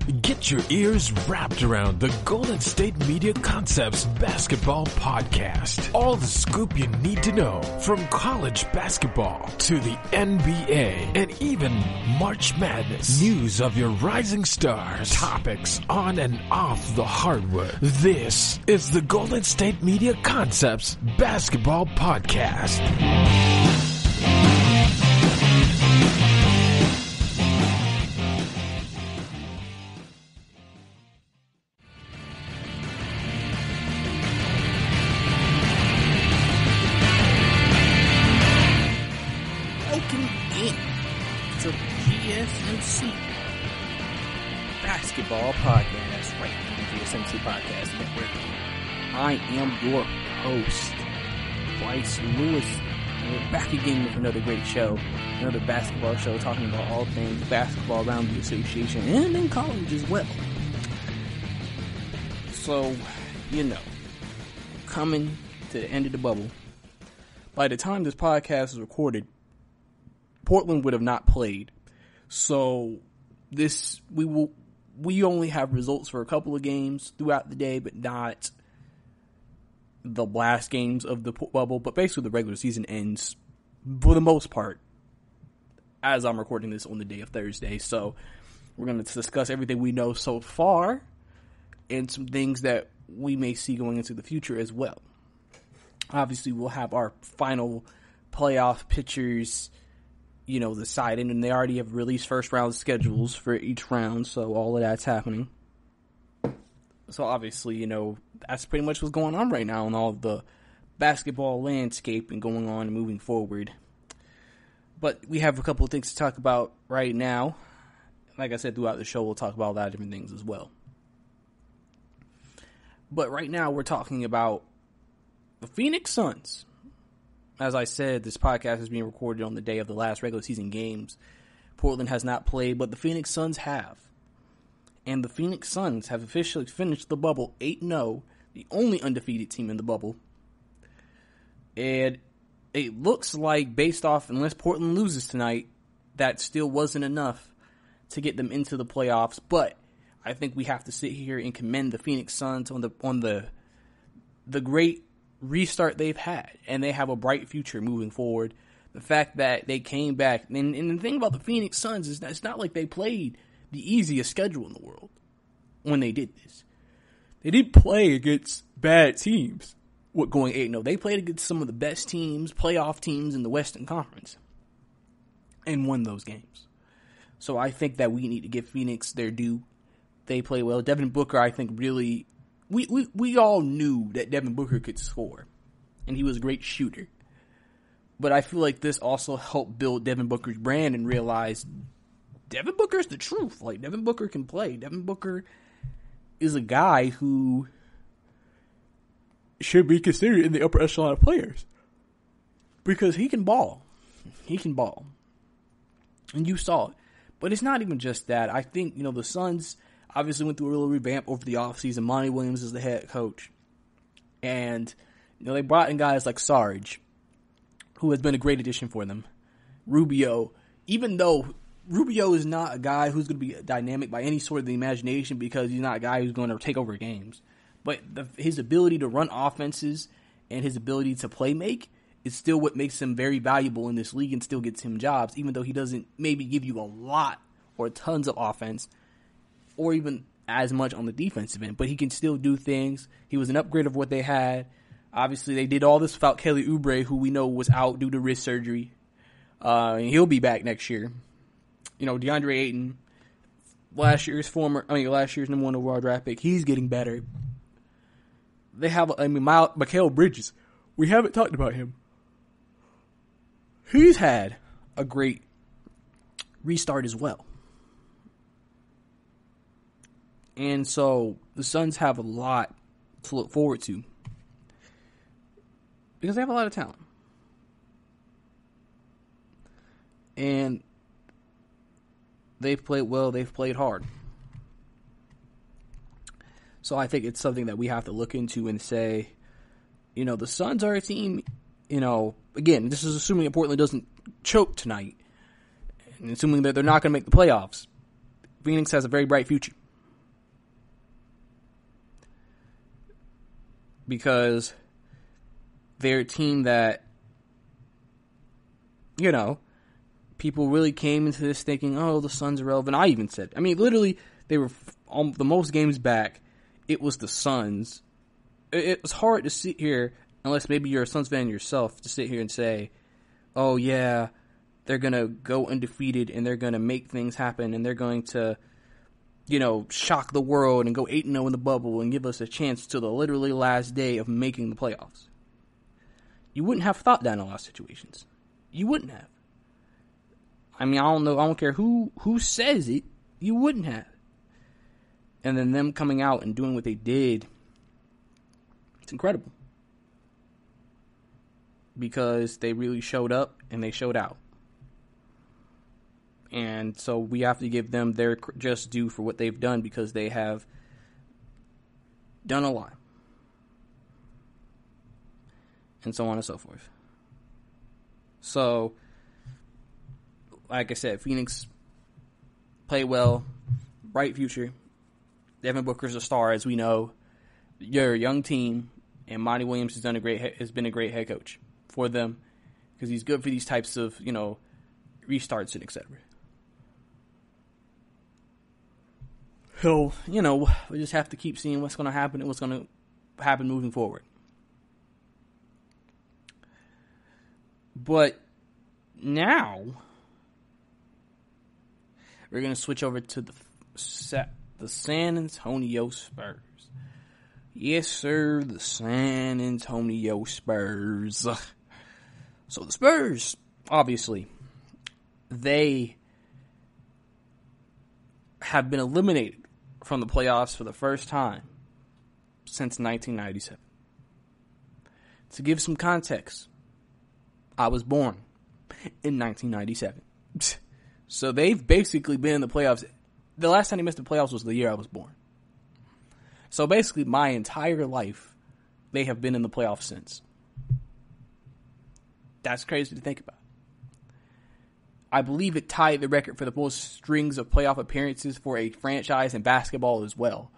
Get your ears wrapped around the Golden State Media Concepts Basketball Podcast. All the scoop you need to know from college basketball to the NBA and even March Madness. News of your rising stars. Topics on and off the hardwood. This is the Golden State Media Concepts Basketball Podcast. GSMC Basketball Podcast, right here on the GSMC Podcast Network. I am your host, Brice Lewis, and we're back again with another great show, another basketball show talking about all things basketball around the association and in college as well. So, coming to the end of the bubble. By the time this podcast is recorded, Portland would have not played. So we only have results for a couple of games throughout the day, but not the last games of the bubble. But basically the regular season ends for the most part as I'm recording this on the day of Thursday. So we're going to discuss everything we know so far and some things that we may see going into the future as well. Obviously we'll have our final playoff pictures decided, and they already have released first round schedules for each round, so all of that's happening. So obviously, that's pretty much what's going on right now in all of the basketball landscape and going on and moving forward. But we have a couple of things to talk about right now. Like I said, throughout the show, we'll talk about a lot of different things as well. But right now, we're talking about the Phoenix Suns. As I said, this podcast is being recorded on the day of the last regular season games. Portland has not played, but the Phoenix Suns have. And the Phoenix Suns have officially finished the bubble 8-0, the only undefeated team in the bubble. And it looks like, based off, unless Portland loses tonight, that still wasn't enough to get them into the playoffs. But I think we have to sit here and commend the Phoenix Suns on the great restart they've had, and they have a bright future moving forward. The fact that they came back, and the thing about the Phoenix Suns is that it's not like they played the easiest schedule in the world when they did this. They didn't play against bad teams with going 8-0. They played against some of the best teams, playoff teams in the Western Conference, and won those games. So I think that we need to give Phoenix their due. They play well. Devin Booker, I think, really... We all knew that Devin Booker could score, and he was a great shooter. But I feel like this also helped build Devin Booker's brand and realize Devin Booker's the truth. Like, Devin Booker can play. Devin Booker is a guy who should be considered in the upper echelon of players because he can ball. He can ball. And you saw it. But it's not even just that. I think, the Suns obviously went through a little revamp over the offseason. Monty Williams is the head coach. And, they brought in guys like Sarge, who has been a great addition for them. Rubio, even though Rubio is not a guy who's going to be dynamic by any sort of the imagination because he's not a guy who's going to take over games. But his ability to run offenses and his ability to play make is still what makes him very valuable in this league and still gets him jobs, even though he doesn't maybe give you a lot or tons of offense, or even as much on the defensive end, but he can still do things. He was an upgrade of what they had. Obviously, they did all this without Kelly Oubre, who we know was out due to wrist surgery. And he'll be back next year. DeAndre Ayton, last year's number one overall draft pick, he's getting better. They have, Mikal Bridges. We haven't talked about him. He's had a great restart as well. And so the Suns have a lot to look forward to because they have a lot of talent. And they've played well, they've played hard. So I think it's something that we have to look into and say, the Suns are a team, again, this is assuming that Portland doesn't choke tonight and assuming that they're not going to make the playoffs. Phoenix has a very bright future. because they're a team that, you know, people really came into this thinking, oh, the Suns are relevant. I even said, I mean, literally, they were on the most games back. It was the Suns. It was hard to sit here, unless maybe you're a Suns fan yourself, to sit here and say, oh, yeah, they're going to go undefeated and they're going to make things happen and they're going to, you know, shock the world and go 8-0 in the bubble and give us a chance to the literally last day of making the playoffs. You wouldn't have thought that in a lot of situations. You wouldn't have. I mean, I don't know. I don't care who says it. You wouldn't have. And then them coming out and doing what they did, it's incredible. Because they really showed up and they showed out. And so we have to give them their just due for what they've done, because they have done a lot. And so on and so forth. So, like I said, Phoenix play well, bright future. Devin Booker's a star, as we know. You're a young team, and Monty Williams has been a great head coach for them, because he's good for these types of, you know, restarts and etc. So, you know, we just have to keep seeing what's going to happen and what's going to happen moving forward. But now we're going to switch over to the San Antonio Spurs. Yes, sir, the San Antonio Spurs. So the Spurs, obviously, they have been eliminated from the playoffs for the first time since 1997. To give some context, I was born in 1997. So they've basically been in the playoffs. The last time they missed the playoffs was the year I was born. So basically my entire life, they have been in the playoffs since. That's crazy to think about. I believe it tied the record for the most strings of playoff appearances for a franchise in basketball as well.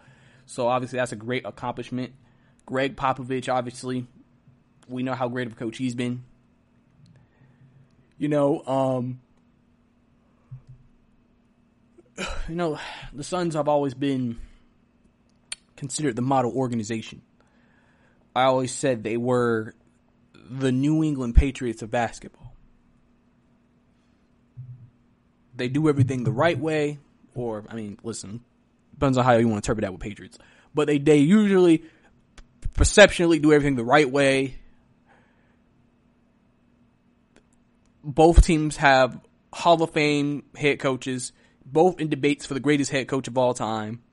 So obviously that's a great accomplishment. Greg Popovich, obviously, we know how great of a coach he's been. You know, the Suns have always been considered the model organization. I always said they were the New England Patriots of basketball. They do everything the right way, or, I mean, listen, depends on how you want to interpret that with Patriots. But they usually perceptionally do everything the right way. Both teams have Hall of Fame head coaches, both in debates for the greatest head coach of all time.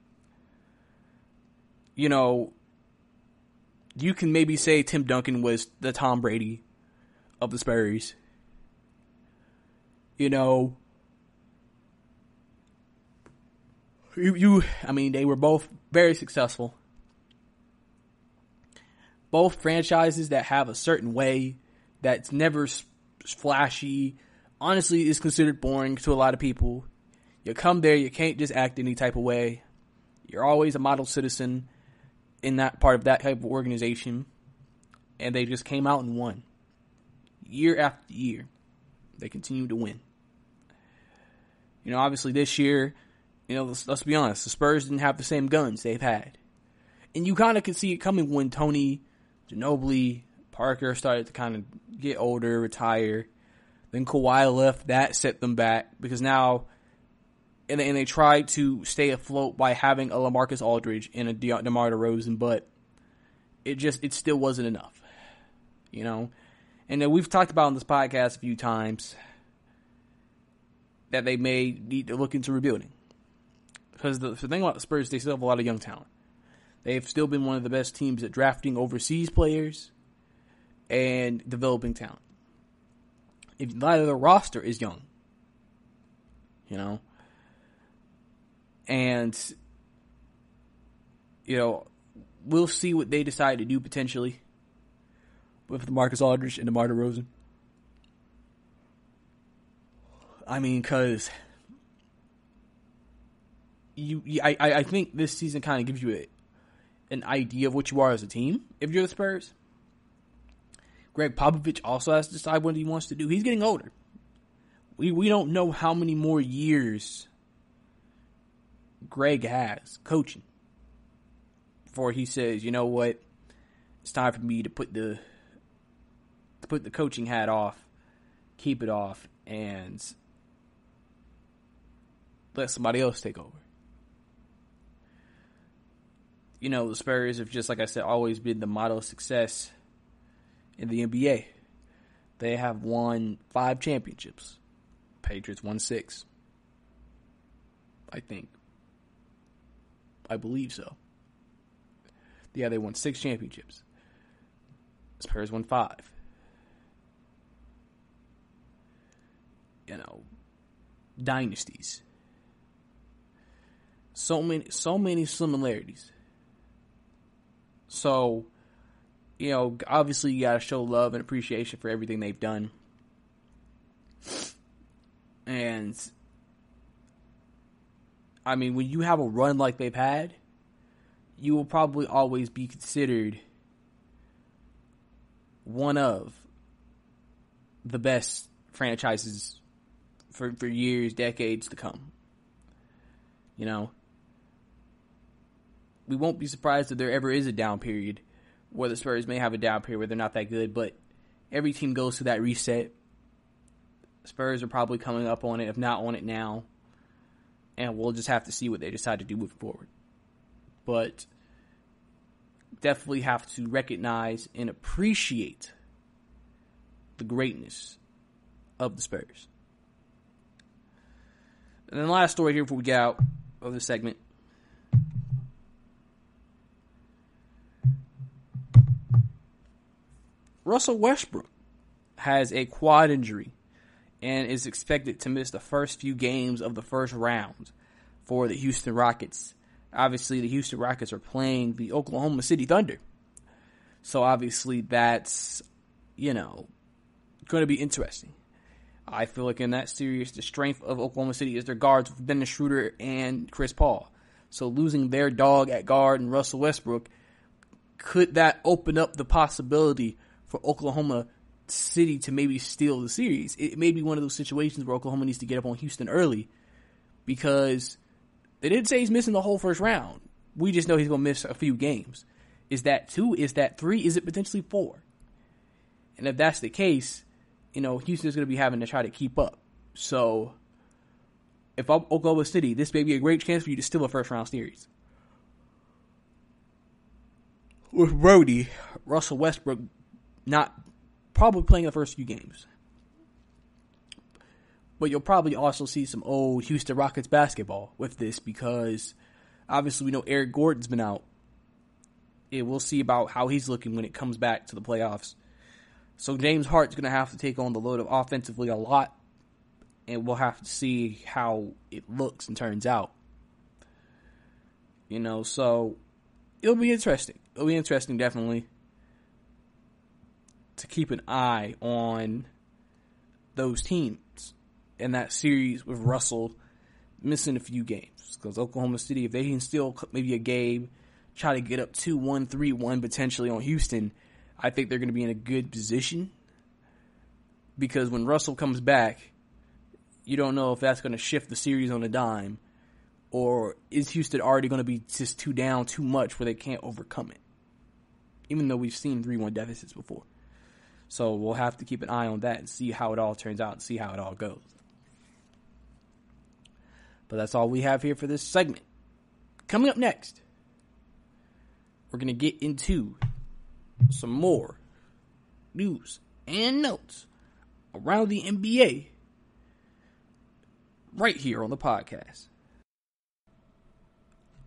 You know, you can maybe say Tim Duncan was the Tom Brady of the Spurs. You know, I mean, they were both very successful. Both franchises that have a certain way that's never flashy. Honestly, is considered boring to a lot of people. You come there, you can't just act any type of way. You're always a model citizen in that part of that type of organization. And they just came out and won. Year after year, they continue to win. You know, obviously this year, you know, let's be honest, the Spurs didn't have the same guns they've had. And you kind of could see it coming when Tony, Ginobili, Parker started to kind of get older, retire. Then Kawhi left. That set them back because now, and they tried to stay afloat by having a LaMarcus Aldridge and a DeMar DeRozan, but it still wasn't enough, you know. And then we've talked about on this podcast a few times that they may need to look into rebuilding, because the thing about the Spurs, they still have a lot of young talent. They've still been one of the best teams at drafting overseas players and developing talent. If neither the roster is young, you know, and, you know, we'll see what they decide to do potentially with Marcus Aldridge and DeMar DeRozan. I mean, because I think this season kind of gives you an idea of what you are as a team if you're the Spurs. Greg Popovich also has to decide what he wants to do. He's getting older. We don't know how many more years Greg has coaching before he says, you know what, it's time for me to put the coaching hat off, keep it off, and let somebody else take over. You know, the Spurs have, just like I said, always been the model of success in the NBA. They have won 5 championships. Patriots won 6. I think. I believe so. Yeah, they won 6 championships. Spurs won 5. You know, dynasties. So many similarities. So, you know, obviously you got to show love and appreciation for everything they've done. And, I mean, when you have a run like they've had, you will probably always be considered one of the best franchises for years, decades to come. You know, we won't be surprised if there ever is a down period where the Spurs may have a down period where they're not that good, but every team goes through that reset. Spurs are probably coming up on it, if not on it now, and we'll just have to see what they decide to do moving forward. But definitely have to recognize and appreciate the greatness of the Spurs. And then the last story here before we get out of this segment. Russel Westbrook has a quad injury and is expected to miss the first few games of the first round for the Houston Rockets. Obviously, the Houston Rockets are playing the Oklahoma City Thunder. So, obviously, that's, you know, going to be interesting. I feel like in that series, the strength of Oklahoma City is their guards, Dennis Schroeder and Chris Paul. So, losing their dog at guard and Russell Westbrook, could that open up the possibility for Oklahoma City to maybe steal the series? It may be one of those situations where Oklahoma needs to get up on Houston early, because they didn't say he's missing the whole first round. We just know he's going to miss a few games. Is that 2? Is that 3? Is it potentially 4? And if that's the case, you know, Houston's going to be having to try to keep up. So, if I'm Oklahoma City, this may be a great chance for you to steal a first round series. With Brody, Russell Westbrook not probably playing the first few games. But you'll probably also see some old Houston Rockets basketball with this, because obviously we know Eric Gordon's been out. And we'll see about how he's looking when it comes back to the playoffs. So James Hart's going to have to take on the load of offensively a lot, and we'll have to see how it looks and turns out. You know, so it'll be interesting. It'll be interesting, definitely, to keep an eye on those teams in that series with Russell missing a few games. Because Oklahoma City, if they can still maybe a game, try to get up 2-1, 3-1 potentially on Houston, I think they're going to be in a good position. Because when Russell comes back, you don't know if that's going to shift the series on a dime, or is Houston already going to be just too down too much where they can't overcome it? Even though we've seen 3-1 deficits before. So we'll have to keep an eye on that and see how it all turns out and see how it all goes. But that's all we have here for this segment. Coming up next, we're going to get into some more news and notes around the NBA right here on the podcast.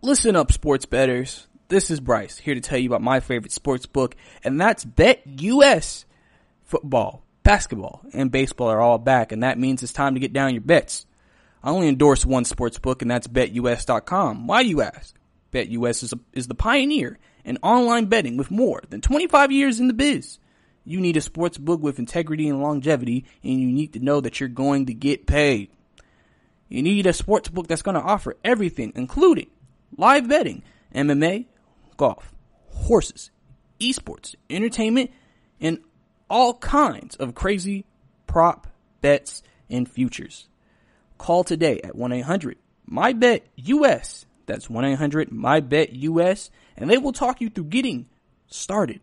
Listen up, sports bettors. This is Brice, here to tell you about my favorite sports book, and that's BetUS. Football, basketball, and baseball are all back, and that means it's time to get down your bets. I only endorse one sports book, and that's BetUS.com. Why, you ask? BetUS is the pioneer in online betting with more than 25 years in the biz. You need a sports book with integrity and longevity, and you need to know that you're going to get paid. You need a sports book that's going to offer everything, including live betting, MMA, golf, horses, esports, entertainment, and all kinds of crazy prop bets and futures. Call today at 1-800-MyBetUS. That's 1-800-MyBetUS, and they will talk you through getting started.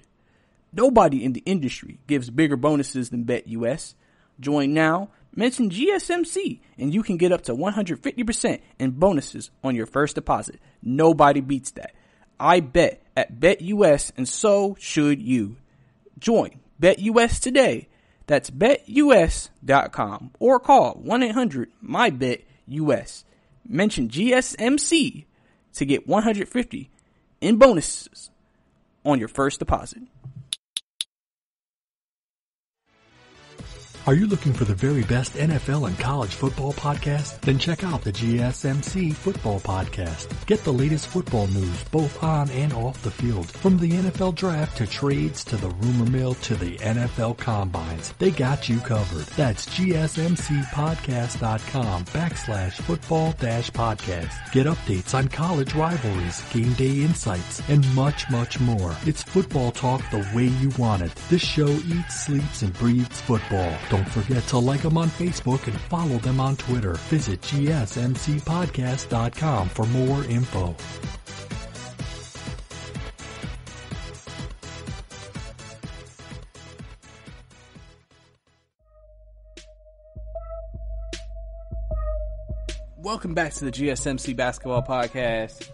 Nobody in the industry gives bigger bonuses than BetUS. Join now, mention GSMC, and you can get up to 150% in bonuses on your first deposit. Nobody beats that. I bet at BetUS, and so should you. Join BetUS today. That's betus.com or call 1-800-MyBetUS. Mention GSMC to get 150 in bonuses on your first deposit. Are you looking for the very best NFL and college football podcast? Then check out the GSMC Football Podcast. Get the latest football news both on and off the field. From the NFL Draft to trades to the rumor mill to the NFL Combines. They got you covered. That's GSMCpodcast.com/football-podcast. Get updates on college rivalries, game day insights, and much, much more. It's football talk the way you want it. This show eats, sleeps, and breathes football. Don't forget to like them on Facebook and follow them on Twitter. Visit GSMCpodcast.com for more info. Welcome back to the GSMC Basketball Podcast.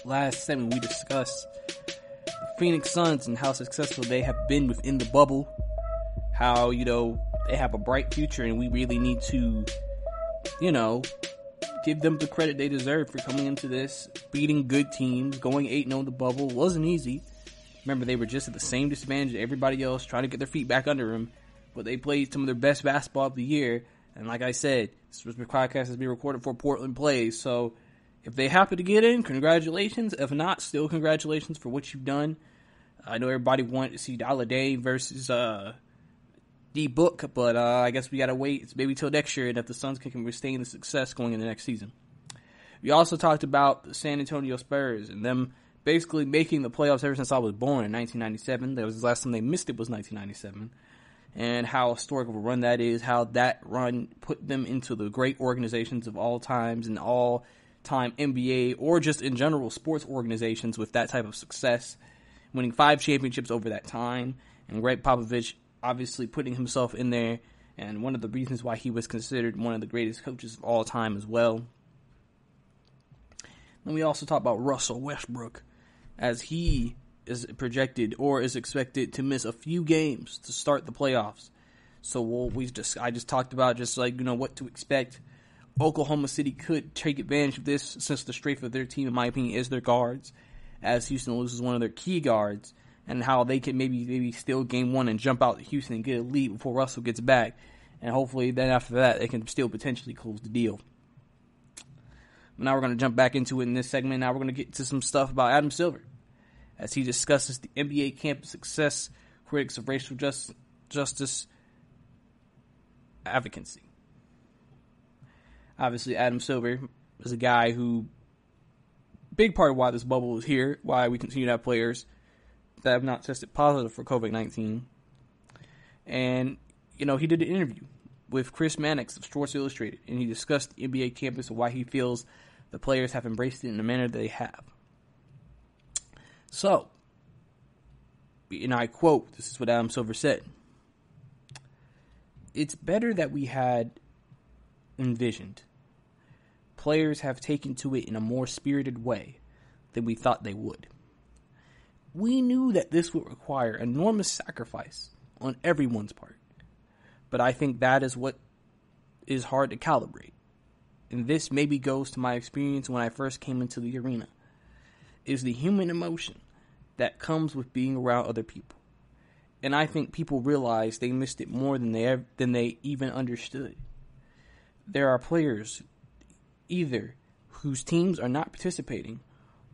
Last segment we discussed the Phoenix Suns and how successful they have been within the bubble. How, they have a bright future and we really need to, give them the credit they deserve for coming into this, beating good teams, going 8-0 the bubble. Wasn't easy. Remember, they were just at the same disadvantage as everybody else, trying to get their feet back under them, but they played some of their best basketball of the year. And like I said, this podcast is being recorded for Portland plays, so if they happen to get in, congratulations. If not, still congratulations for what you've done. I know everybody wanted to see Holiday versus D-Book, but I guess we gotta wait. It's maybe till next year, and if the Suns can sustain the success going into next season. We also talked about the San Antonio Spurs and them basically making the playoffs ever since I was born in 1997. That was the last time they missed it was 1997. And how historic of a run that is, how that run put them into the great organizations of all times and all-time NBA or just in general sports organizations with that type of success, winning 5 championships over that time, and Greg Popovich obviously putting himself in there, and one of the reasons why he was considered one of the greatest coaches of all time as well. Then we also talk about Russel Westbrook, as he is projected or is expected to miss a few games to start the playoffs. So I just talked about what to expect. Oklahoma City could take advantage of this since the strength of their team, in my opinion, is their guards, as Houston loses one of their key guards, and how they can maybe steal game 1 and jump out to Houston and get a lead before Russell gets back. And hopefully then after that, they can still potentially close the deal. Now we're going to jump back into it in this segment. Now we're going to get to some stuff about Adam Silver, as he discusses the NBA campus success, critics of racial justice advocacy. Obviously, Adam Silver is a guy who, big part of why this bubble is here, why we continue to have players that have not tested positive for COVID-19. And, he did an interview with Chris Mannix of Sports Illustrated, and he discussed the NBA campus and why he feels the players have embraced it in the manner that they have. So, and I quote, this is what Adam Silver said: "It's better that we had envisioned. Players have taken to it in a more spirited way than we thought they would. We knew that this would require enormous sacrifice on everyone's part, but I think that is what is hard to calibrate. And this maybe goes to my experience when I first came into the arena, is the human emotion that comes with being around other people. And I think people realize they missed it more than they even understood. There are players either whose teams are not participating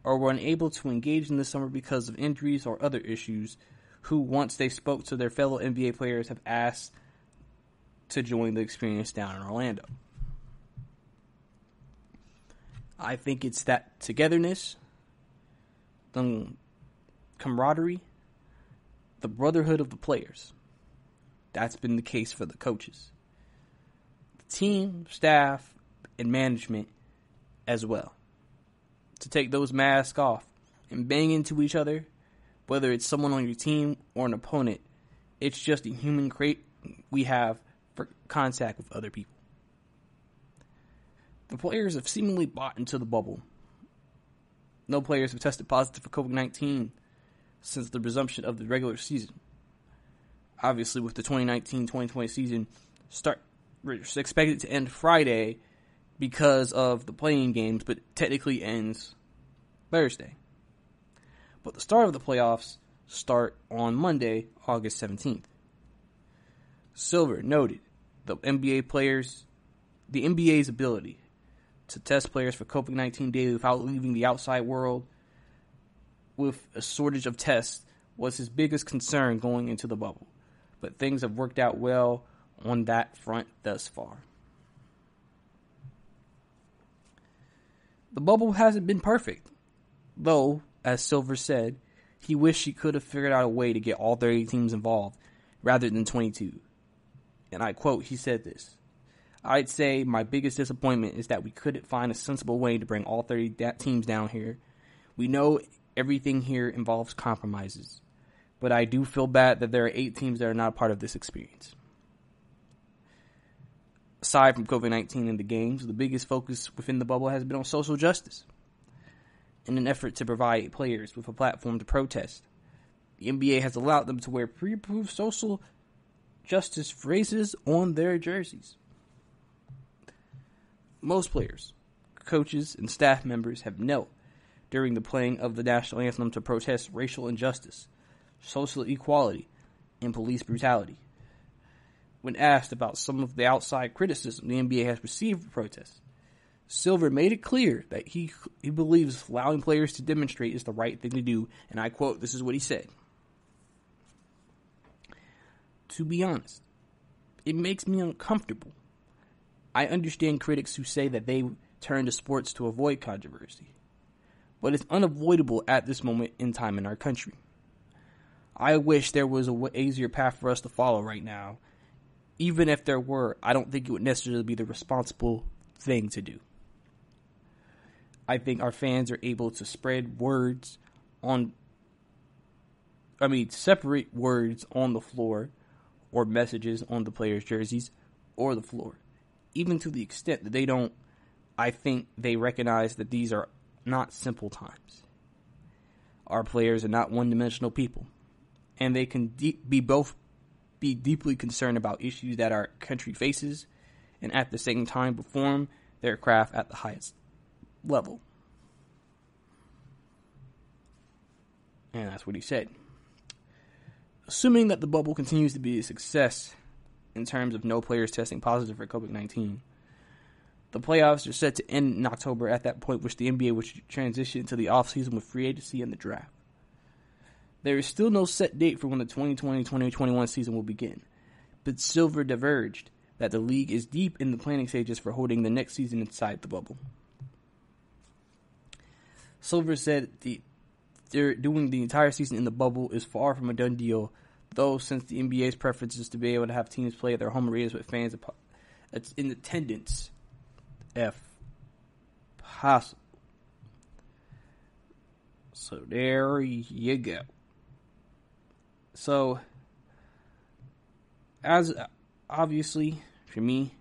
or were unable to engage in the summer because of injuries or other issues, who, once they spoke to their fellow NBA players, have asked to join the experience down in Orlando. I think it's that togetherness, them camaraderie, the brotherhood of the players. That's been the case for the coaches. The team, staff, and management as well. To take those masks off and bang into each other, whether it's someone on your team or an opponent, it's just a human trait we have for contact with other people. The players have seemingly bought into the bubble. No players have tested positive for COVID-19 since the resumption of the regular season. Obviously, with the 2019-2020 season we're expected to end Friday because of the playing games, but technically ends Thursday. But the start of the playoffs start on Monday, August 17th. Silver noted the NBA's ability to test players for COVID-19 daily without leaving the outside world with a shortage of tests was his biggest concern going into the bubble. But things have worked out well on that front thus far. The bubble hasn't been perfect, though, as Silver said, he wished he could have figured out a way to get all 30 teams involved rather than 22. And I quote, he said this: "I'd say my biggest disappointment is that we couldn't find a sensible way to bring all 30 teams down here. We know everything here involves compromises, but I do feel bad that there are 8 teams that are not part of this experience." Aside from COVID-19 and the games, the biggest focus within the bubble has been on social justice. In an effort to provide players with a platform to protest, the NBA has allowed them to wear pre-approved social justice phrases on their jerseys. Most players, coaches, and staff members have knelt during the playing of the national anthem to protest racial injustice, social equality, and police brutality. When asked about some of the outside criticism the NBA has received for protests, Silver made it clear that he believes allowing players to demonstrate is the right thing to do, and I quote, this is what he said: "To be honest, it makes me uncomfortable. I understand critics who say that they turn to sports to avoid controversy, but it's unavoidable at this moment in time in our country. I wish there was a easier path for us to follow right now. Even if there were, I don't think it would necessarily be the responsible thing to do. I think our fans are able to separate words on the floor or messages on the players' jerseys or the floor, even to the extent that I think they recognize that these are not simple times. Our players are not one-dimensional people, and they can be deeply concerned about issues that our country faces, and at the same time perform their craft at the highest level." And that's what he said. Assuming that the bubble continues to be a success in terms of no players testing positive for COVID-19, the playoffs are set to end in October, at that point which the NBA will transition into the offseason with free agency and the draft. There is still no set date for when the 2020-2021 season will begin, but Silver diverged that the league is deep in the planning stages for holding the next season inside the bubble. Silver said they're doing the entire season in the bubble is far from a done deal, though, since the NBA's preference is to be able to have teams play at their home arenas with fans in attendance, if possible. So there you go. So, as obviously, for me,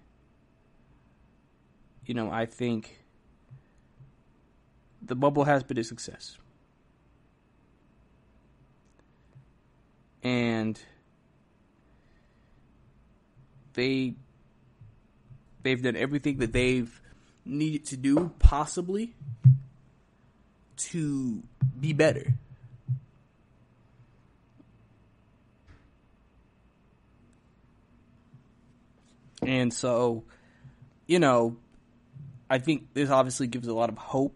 I think the bubble has been a success. And they've done everything that they've needed to do, possibly, to be better. And so, I think this obviously gives a lot of hope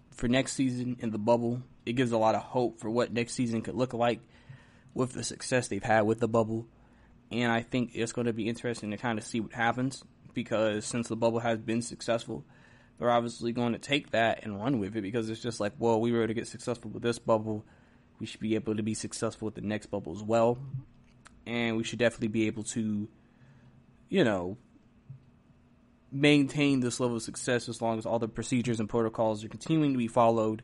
for next season in the bubble. It gives a lot of hope for what next season could look like with the success they've had with the bubble. And I think it's going to be interesting to kind of see what happens, because since the bubble has been successful, they're obviously going to take that and run with it, because it's just like, well, we were able to get successful with this bubble. we should be able to be successful with the next bubble as well. And we should definitely be able to, maintain this level of success as long as all the procedures and protocols are continuing to be followed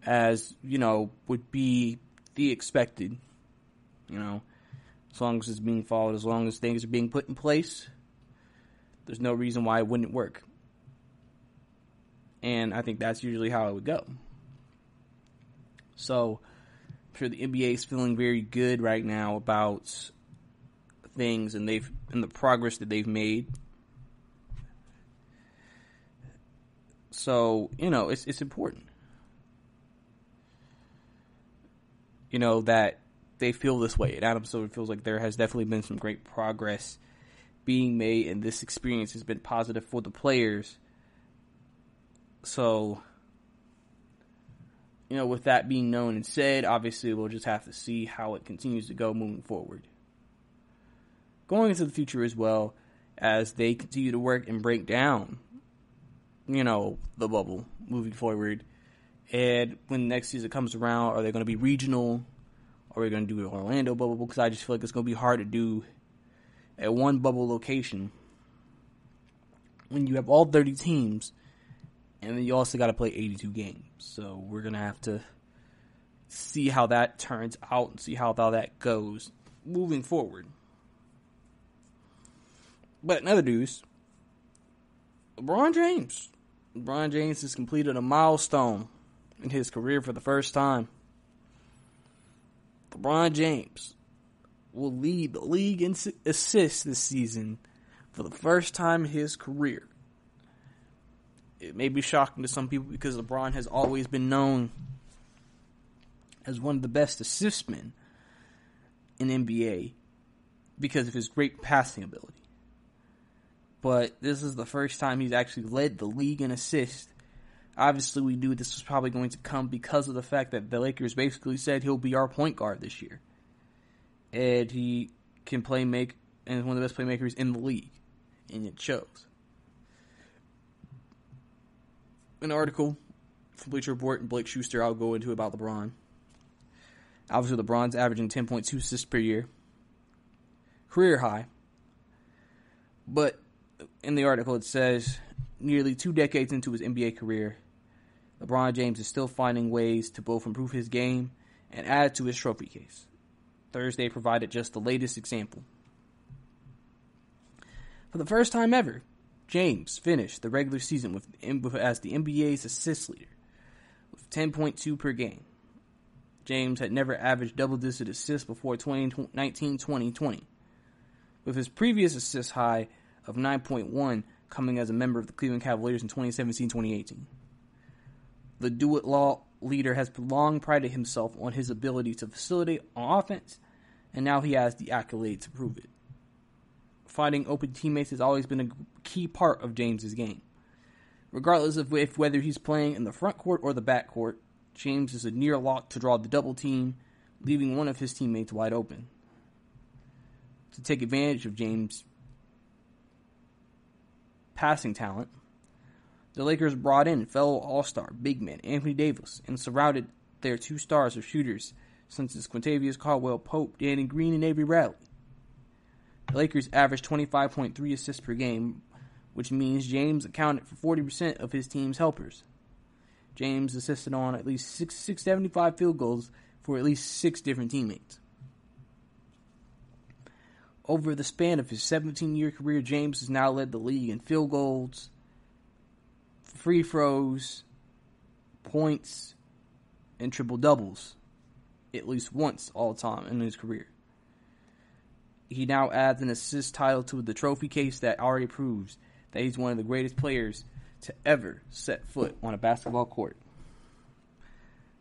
as, would be the expected. As long as it's being followed, as long as things are being put in place, there's no reason why it wouldn't work. And I think that's usually how it would go. So, I'm sure the NBA is feeling very good right now about things and the progress that they've made. So, it's important. That they feel this way. And Adam Silver feels like there has definitely been some great progress being made, and this experience has been positive for the players. So, with that being known and said, obviously we'll just have to see how it continues to go moving forward. Going into the future as well, as they continue to work and break down, the bubble moving forward. And when next season comes around, are they going to be regional? Or are we going to do an Orlando bubble? Because I just feel like it's going to be hard to do at one bubble location when you have all 30 teams, and then you also got to play 82 games. So we're going to have to see how that turns out and see how that goes moving forward. But in other news, LeBron James has completed a milestone in his career for the first time. LeBron James will lead the league in assists this season for the first time in his career. It may be shocking to some people because LeBron has always been known as one of the best assist men in NBA because of his great passing ability. But this is the first time he's actually led the league in assists. Obviously, we knew this was probably going to come because of the fact that the Lakers basically said he'll be our point guard this year. And he can and is one of the best playmakers in the league. And it shows. An article from Bleacher Report and Blake Schuster I'll go into about LeBron. Obviously, LeBron's averaging 10.2 assists per year. Career high. But in the article it says, nearly 2 decades into his NBA career, LeBron James is still finding ways to both improve his game and add to his trophy case. Thursday provided just the latest example. For the first time ever, James finished the regular season as the NBA's assist leader with 10.2 per game. James had never averaged double-digit assists before 2019-2020, with his previous assist high of 9.1 coming as a member of the Cleveland Cavaliers in 2017-2018. The do-it-all leader has long prided himself on his ability to facilitate on offense, and now he has the accolade to prove it. Finding open teammates has always been a key part of James's game. Regardless of whether he's playing in the front court or the back court, James is a near lock to draw the double team, leaving one of his teammates wide open. To take advantage of James' passing talent, the Lakers brought in fellow All-Star big man Anthony Davis and surrounded their 2 stars of shooters since it's Quintavious Caldwell-Pope, Danny Green, and Avery Bradley. The Lakers averaged 25.3 assists per game, which means James accounted for 40% of his team's helpers. James assisted on at least 675 field goals for at least 6 different teammates. Over the span of his 17-year career, James has now led the league in field goals, free throws, points, and triple-doubles at least once all time in his career. He now adds an assist title to the trophy case that already proves that he's one of the greatest players to ever set foot on a basketball court.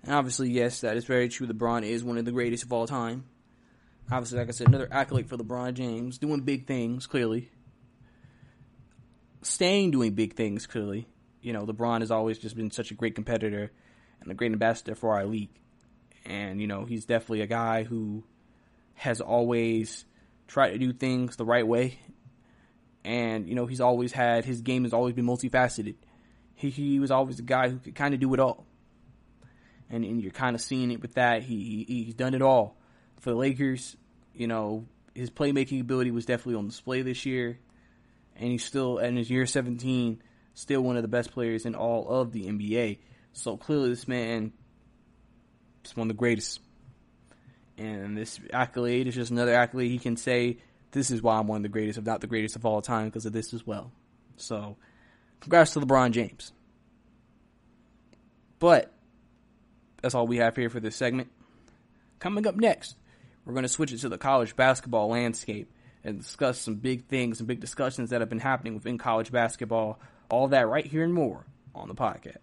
And obviously, yes, that is very true. LeBron is one of the greatest of all time. Obviously, like I said, another accolade for LeBron James, doing big things, clearly. Doing big things, clearly. LeBron has always just been such a great competitor and a great ambassador for our league. And, he's definitely a guy who has always tried to do things the right way. And, he's always his game has always been multifaceted. He was always a guy who could kind of do it all. and you're kind of seeing it with that. He's done it all for the Lakers. You know, his playmaking ability was definitely on display this year, and he's still, in his year 17, still one of the best players in all of the NBA. So clearly this man is one of the greatest. And this accolade is just another accolade he can say, this is why I'm one of the greatest, if not the greatest of all time, because of this as well. So, congrats to LeBron James. But that's all we have here for this segment. Coming up next, we're going to switch it to the college basketball landscape and discuss some big things and big discussions that have been happening within college basketball. All that right here and more on the podcast.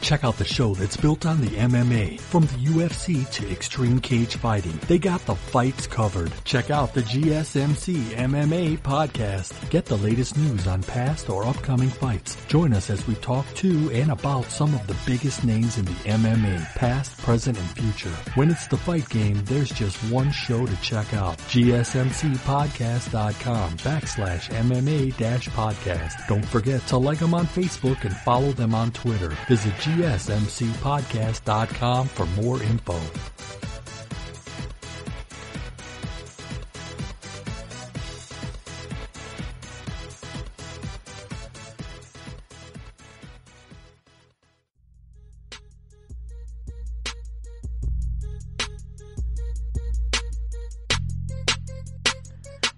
Check out the show that's built on the MMA. From the UFC to extreme cage fighting, they got the fights covered. Check out the GSMC MMA podcast. Get the latest news on past or upcoming fights. Join us as we talk to and about some of the biggest names in the MMA, past, present, and future. When it's the fight game, there's just one show to check out. GSMCpodcast.com/MMA-podcast. Don't forget to like them on Facebook and follow them on Twitter. Visit GSMCpodcast.com for more info.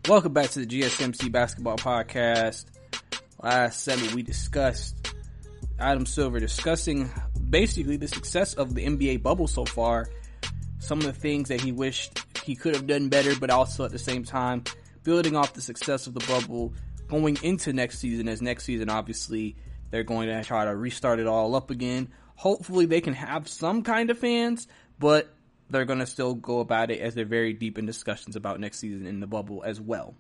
Welcome back to the GSMC Basketball Podcast. Last segment we discussed Adam Silver discussing basically the success of the NBA bubble so far, some of the things that he wished he could have done better, but also at the same time building off the success of the bubble going into next season, as next season obviously they're going to try to restart it all up again. Hopefully they can have some kind of fans, but they're going to still go about it as they're very deep in discussions about next season in the bubble as well.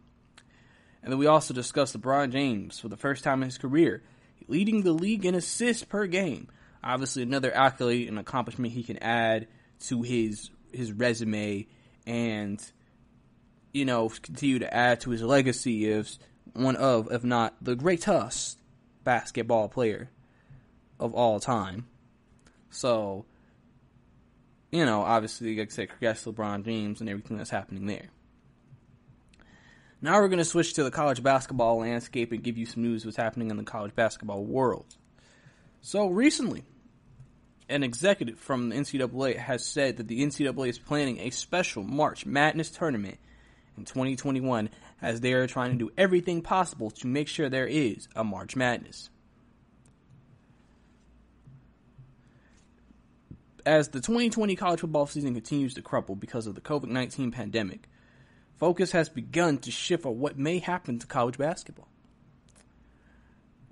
And then we also discussed LeBron James for the first time in his career, leading the league in assists per game. Obviously another accolade and accomplishment he can add to his resume and, you know, continue to add to his legacy as one of, if not the greatest basketball player of all time. So, you know, obviously, like I said, congrats to LeBron James and everything that's happening there. Now we're going to switch to the college basketball landscape and give you some news of what's happening in the college basketball world. So recently, an executive from the NCAA has said that the NCAA is planning a special March Madness tournament in 2021 as they are trying to do everything possible to make sure there is a March Madness. As the 2020 college football season continues to crumble because of the COVID-19 pandemic, focus has begun to shift on what may happen to college basketball.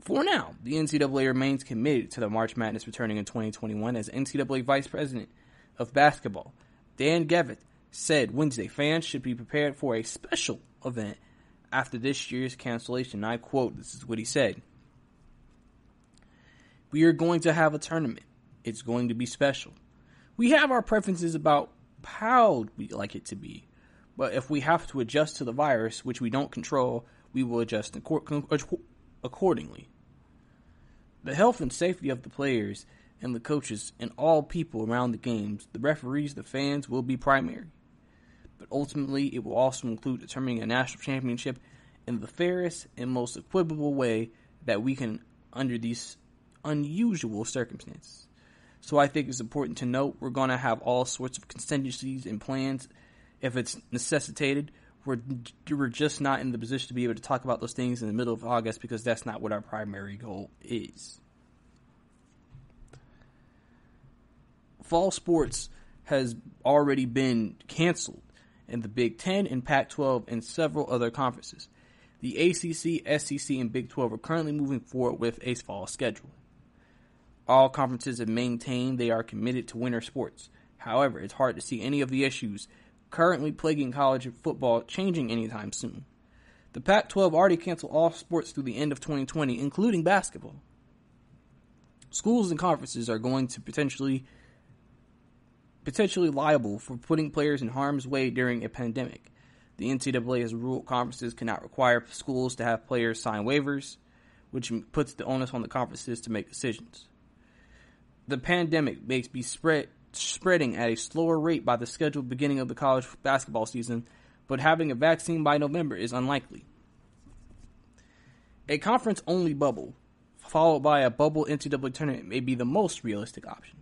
For now, the NCAA remains committed to the March Madness returning in 2021, as NCAA Vice President of Basketball, Dan Gevett, said Wednesday fans should be prepared for a special event after this year's cancellation. I quote, this is what he said. "We are going to have a tournament. It's going to be special. We have our preferences about how we'd like it to be. But if we have to adjust to the virus, which we don't control, we will adjust accordingly. The health and safety of the players and the coaches and all people around the games, the referees, the fans, will be primary. But ultimately, it will also include determining a national championship in the fairest and most equitable way that we can under these unusual circumstances. So I think it's important to note we're going to have all sorts of contingencies and plans if it's necessitated. We're just not in the position to be able to talk about those things in the middle of August because that's not what our primary goal is." Fall sports has already been canceled in the Big Ten and Pac-12 and several other conferences. The ACC, SEC, and Big 12 are currently moving forward with a fall schedule. All conferences have maintained they are committed to winter sports. However, it's hard to see any of the issues currently plaguing college football changing anytime soon. The Pac-12 already canceled all sports through the end of 2020, including basketball. Schools and conferences are going to potentially liable for putting players in harm's way during a pandemic. The NCAA has ruled conferences cannot require schools to have players sign waivers, which puts the onus on the conferences to make decisions. The pandemic may be spreading at a slower rate by the scheduled beginning of the college basketball season, but having a vaccine by November is unlikely. A conference-only bubble, followed by a bubble NCAA tournament, may be the most realistic option.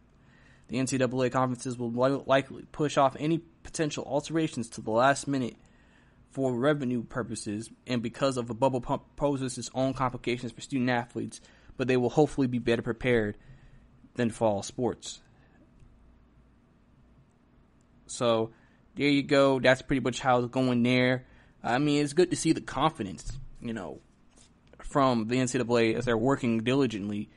The NCAA conferences will likely push off any potential alterations to the last minute for revenue purposes, and because of a bubble poses its own complications for student athletes, but they will hopefully be better prepared than fall sports. So, there you go. That's pretty much how it's going there. I mean, it's good to see the confidence, from the NCAA as they're working diligently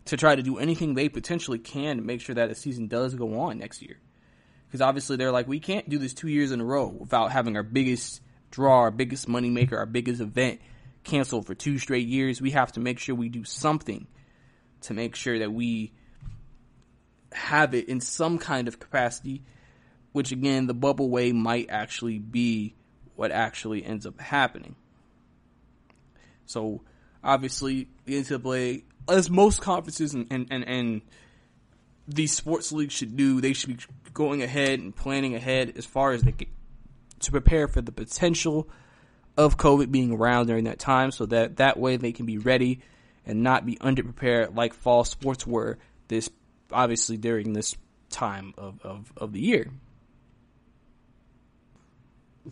to try to do anything they potentially can to make sure that the season does go on next year. Because obviously they're like, we can't do this 2 years in a row without having our biggest draw, our biggest moneymaker, our biggest event canceled for 2 straight years. We have to make sure we do something to make sure that we have it in some kind of capacity, which again, the bubble way might actually be what actually ends up happening. So obviously the NCAA, as most conferences and these sports leagues should do, they should be going ahead and planning ahead as far as they get to prepare for the potential of COVID being around during that time, so that way they can be ready and not be underprepared like fall sports were this obviously during this time of the year.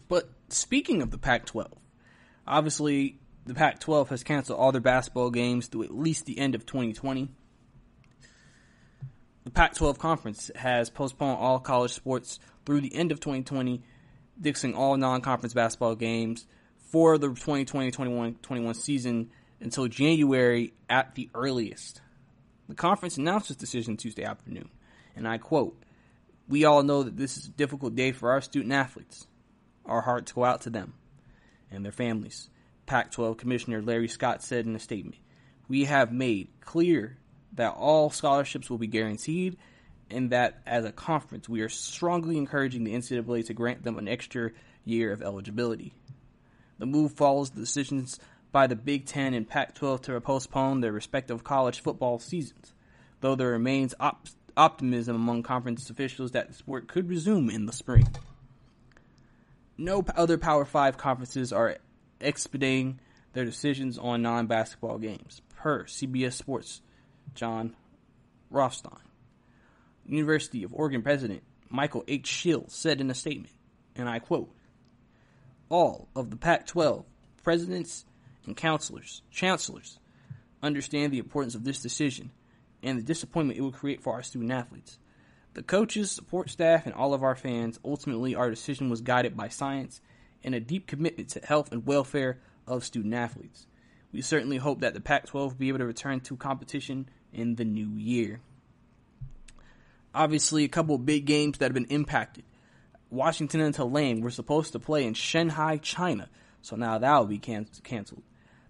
But speaking of the Pac-12, obviously the Pac-12 has canceled all their basketball games through at least the end of 2020. The Pac-12 conference has postponed all college sports through the end of 2020, dixing all non-conference basketball games for the 2020-21 season until January at the earliest. The conference announced this decision Tuesday afternoon, and I quote, "We all know that this is a difficult day for our student athletes. Our hearts go out to them and their families," Pac-12 Commissioner Larry Scott said in a statement. "We have made clear that all scholarships will be guaranteed, and that as a conference, we are strongly encouraging the NCAA to grant them an extra year of eligibility." The move follows the decisions by the Big Ten and Pac-12 to postpone their respective college football seasons, though there remains optimism among conference officials that the sport could resume in the spring. No other Power 5 conferences are expediting their decisions on non-basketball games, per CBS Sports' John Rothstein. University of Oregon President Michael H. Schill said in a statement, and I quote, "All of the Pac-12 presidents and chancellors understand the importance of this decision and the disappointment it will create for our student athletes. The coaches, support staff, and all of our fans, ultimately our decision was guided by science and a deep commitment to health and welfare of student athletes. We certainly hope that the Pac-12 will be able to return to competition in the new year." Obviously, a couple of big games that have been impacted. Washington and Tulane were supposed to play in Shanghai, China, so now that will be canceled.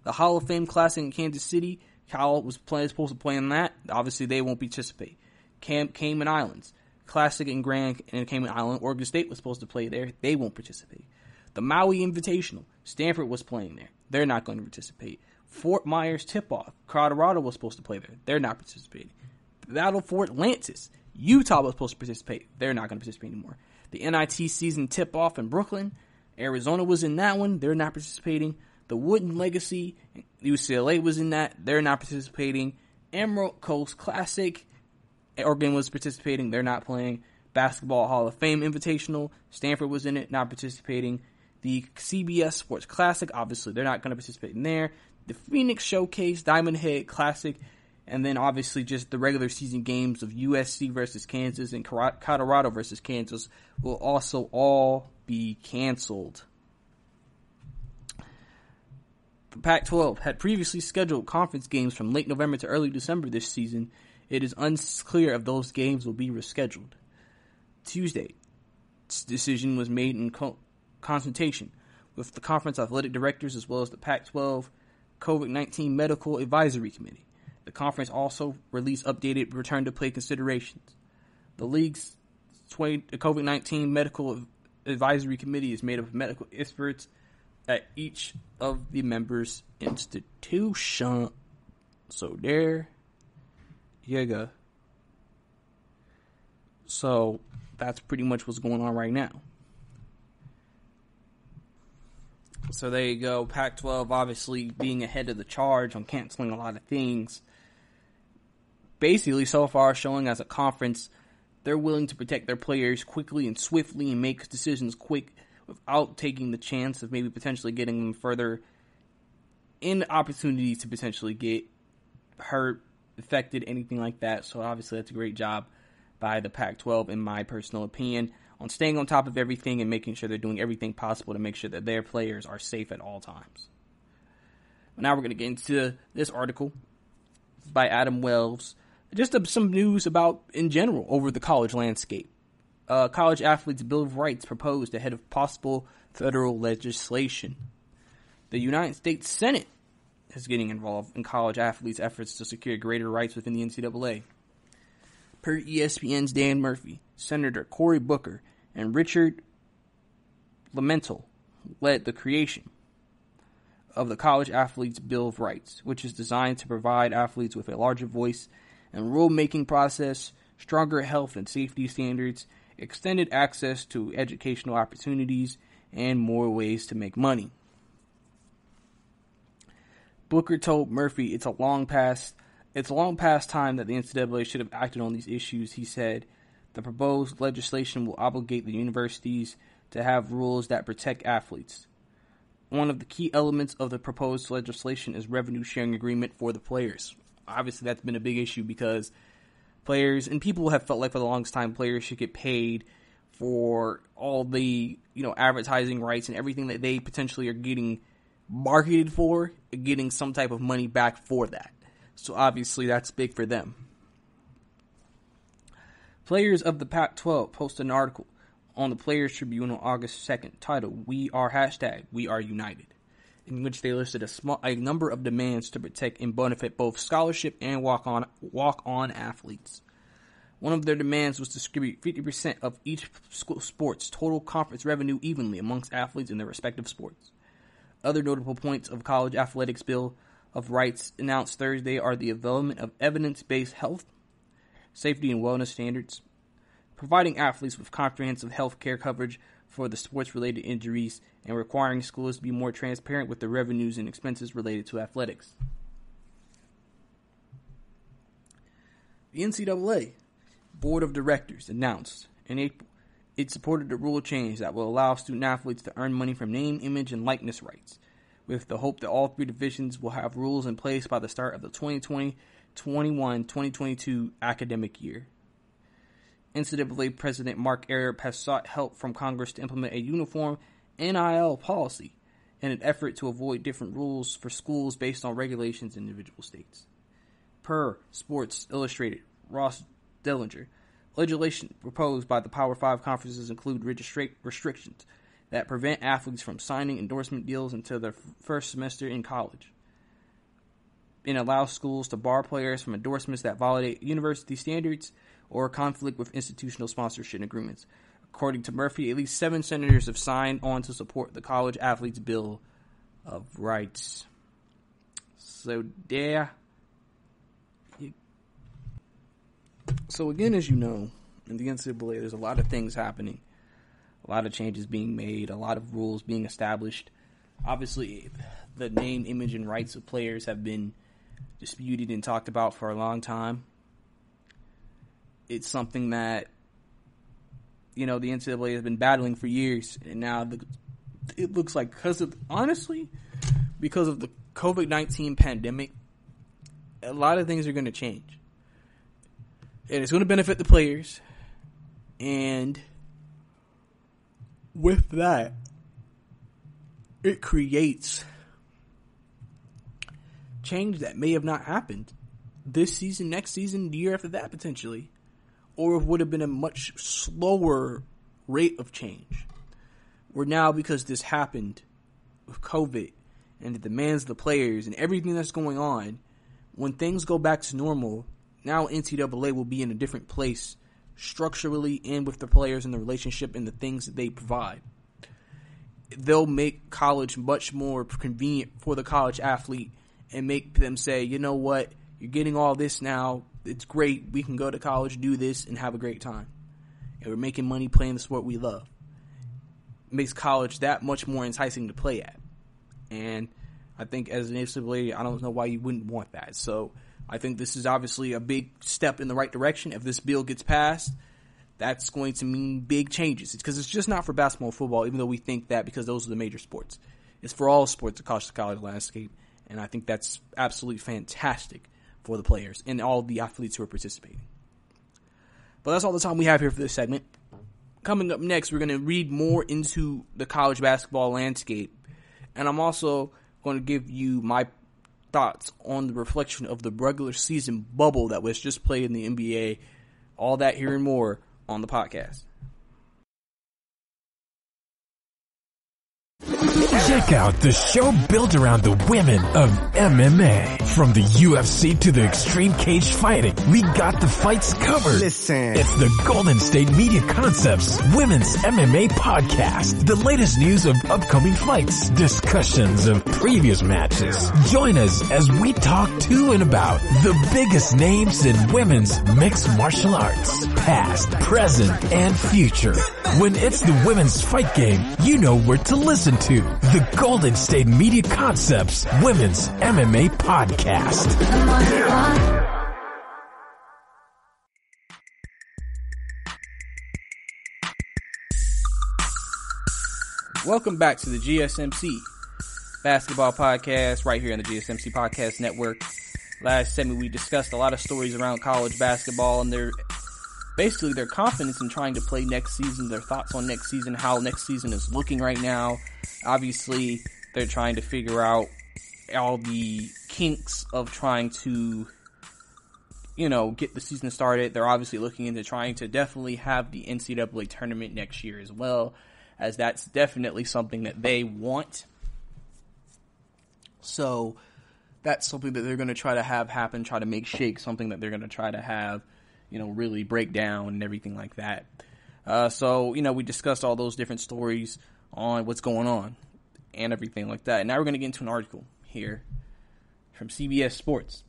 The Hall of Fame Classic in Kansas City, Cal was supposed to play in that. Obviously, they won't participate. Cayman Islands Classic in Cayman Island, Oregon State was supposed to play there. They won't participate. The Maui Invitational, Stanford was playing there. They're not going to participate. Fort Myers Tip-Off, Colorado was supposed to play there. They're not participating. Battle Fort Atlantis, Utah was supposed to participate. They're not going to participate anymore. The NIT season tip-off in Brooklyn, Arizona was in that one. They're not participating. The Wooden Legacy, UCLA was in that. They're not participating. Emerald Coast Classic, Oregon was participating. They're not playing. Basketball Hall of Fame Invitational, Stanford was in it, not participating. The CBS Sports Classic, obviously they're not going to participate in there. The Phoenix Showcase, Diamond Head Classic, and then obviously just the regular season games of USC versus Kansas and Colorado versus Kansas will also all be canceled. The Pac-12 had previously scheduled conference games from late November to early December this season. It is unclear if those games will be rescheduled. Tuesday, this decision was made in consultation with the conference athletic directors as well as the Pac-12 COVID-19 Medical Advisory Committee. The conference also released updated return-to-play considerations. The league's COVID-19 Medical Advisory Committee is made up of medical experts at each of the members' institutions. So there you go. So that's pretty much what's going on right now. So there you go. Pac-12 obviously being ahead of the charge on canceling a lot of things. Basically, so far showing as a conference, they're willing to protect their players quickly and swiftly and make decisions quick without taking the chance of maybe potentially getting them further in opportunities to potentially get hurt, affected, anything like that. So obviously that's a great job by the Pac-12, in my personal opinion, on staying on top of everything and making sure they're doing everything possible to make sure that their players are safe at all times. Now we're going to get into this article by Adam Wells. Just some news about, in general, over the college landscape. College athletes' Bill of Rights proposed ahead of possible federal legislation. The United States Senate is getting involved in college athletes' efforts to secure greater rights within the NCAA. Per ESPN's Dan Murphy, Senator Cory Booker and Richard Lemental led the creation of the College Athletes' Bill of Rights, which is designed to provide athletes with a larger voice in rulemaking process, stronger health and safety standards, extended access to educational opportunities, and more ways to make money. Booker told Murphy it's a long past time that the NCAA should have acted on these issues. He said, the proposed legislation will obligate the universities to have rules that protect athletes. One of the key elements of the proposed legislation is revenue sharing agreement for the players. Obviously, that's been a big issue because players, and people have felt like for the longest time, players should get paid for all the, advertising rights and everything that they potentially are getting marketed for, getting some type of money back for that. So obviously that's big for them. Players of the Pac-12 posted an article on the Players Tribune on August 2nd titled We Are United, in which they listed a number of demands to protect and benefit both scholarship and walk-on athletes. One of their demands was to distribute 50% of each sport's total conference revenue evenly amongst athletes in their respective sports. Other notable points of College Athletics Bill of Rights announced Thursday are the development of evidence-based health, safety and wellness standards, providing athletes with comprehensive health care coverage for the sports-related injuries, and requiring schools to be more transparent with the revenues and expenses related to athletics. The NCAA Board of Directors announced in April it supported a rule change that will allow student-athletes to earn money from name, image, and likeness rights, with the hope that all three divisions will have rules in place by the start of the 2020-2022 academic year. NCAA President Mark Arab has sought help from Congress to implement a uniform NIL policy in an effort to avoid different rules for schools based on regulations in individual states. Per Sports Illustrated, Ross Dellinger, legislation proposed by the Power 5 conferences include restrictions that prevent athletes from signing endorsement deals until their first semester in college, and allows schools to bar players from endorsements that violate university standards or conflict with institutional sponsorship agreements. According to Murphy, at least 7 senators have signed on to support the College Athletes' Bill of Rights. So there. So again, as you know, in the NCAA, there's a lot of things happening, a lot of changes being made, a lot of rules being established. Obviously, the name, image, and rights of players have been disputed and talked about for a long time. It's something that, the NCAA has been battling for years, and now it looks like because of the COVID-19 pandemic, a lot of things are going to change. And it's going to benefit the players. And with that, it creates change that may have not happened this season, next season, the year after that, potentially. Or it would have been a much slower rate of change. Where now, because this happened with COVID and the demands of the players and everything that's going on, when things go back to normal, now NCAA will be in a different place structurally and with the players and the relationship and the things that they provide. They'll make college much more convenient for the college athlete and make them say, you know what, You're getting all this now. It's great. We can go to college, do this, and have a great time. And we're making money playing the sport we love. It makes college that much more enticing to play at. And I think as an NCAA, I don't know why you wouldn't want that. So I think this is obviously a big step in the right direction. If this bill gets passed, that's going to mean big changes. It's because it's just not for basketball and football, even though we think that because those are the major sports. It's for all sports across the college landscape. And I think that's absolutely fantastic for the players and all the athletes who are participating. But that's all the time we have here for this segment. Coming up next, we're going to read more into the college basketball landscape. And I'm also going to give you my thoughts on the reflection of the regular season bubble that was just played in the NBA. All that here and more on the podcast. Check out the show built around the women of MMA. From the UFC to the extreme cage fighting, we got the fights covered. Listen. It's the Golden State Media Concepts Women's MMA Podcast. The latest news of upcoming fights, discussions of previous matches. Join us as we talk to and about the biggest names in women's mixed martial arts, past, present, and future. When it's the women's fight game, you know where to listen to. The Golden State Media Concepts Women's MMA Podcast. Welcome back to the GSMC Basketball Podcast right here on the GSMC Podcast Network. Last segment we discussed a lot of stories around college basketball and their confidence in trying to play next season, their thoughts on next season, how next season is looking right now. Obviously, they're trying to figure out all the kinks of trying to, get the season started. They're obviously looking into trying to definitely have the NCAA tournament next year as well, as that's definitely something that they want. So that's something that they're going to try to have happen, try to make shake, something that they're going to try to have, really break down and everything like that. So we discussed all those different stories on what's going on and everything like that. And now we're going to get into an article here from CBS Sports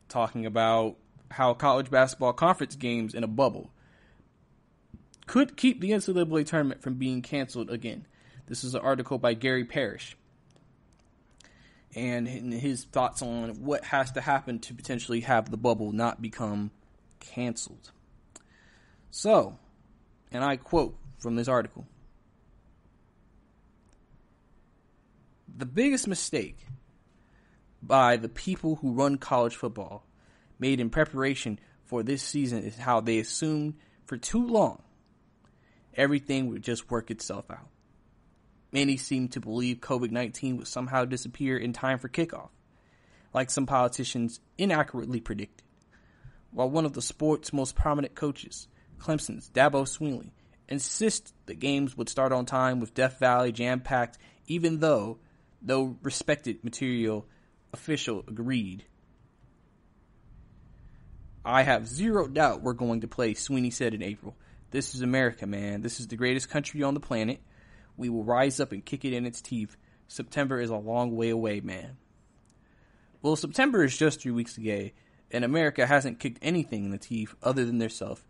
talking about how college basketball conference games in a bubble could keep the NCAA tournament from being canceled again. This is an article by Gary Parrish and his thoughts on what has to happen to potentially have the bubble not become canceled. So, and I quote from this article, "The biggest mistake by the people who run college football made in preparation for this season is how they assumed for too long everything would just work itself out. Many seem to believe COVID-19 would somehow disappear in time for kickoff, like some politicians inaccurately predicted. While one of the sport's most prominent coaches, Clemson's Dabo Swinney, insists the games would start on time with Death Valley jam-packed, even though no respected material official agreed. I have zero doubt we're going to play," Swinney said in April. "This is America, man. This is the greatest country on the planet. We will rise up and kick it in its teeth. September is a long way away, man." Well, September is just 3 weeks away, and America hasn't kicked anything in the teeth other than theirself.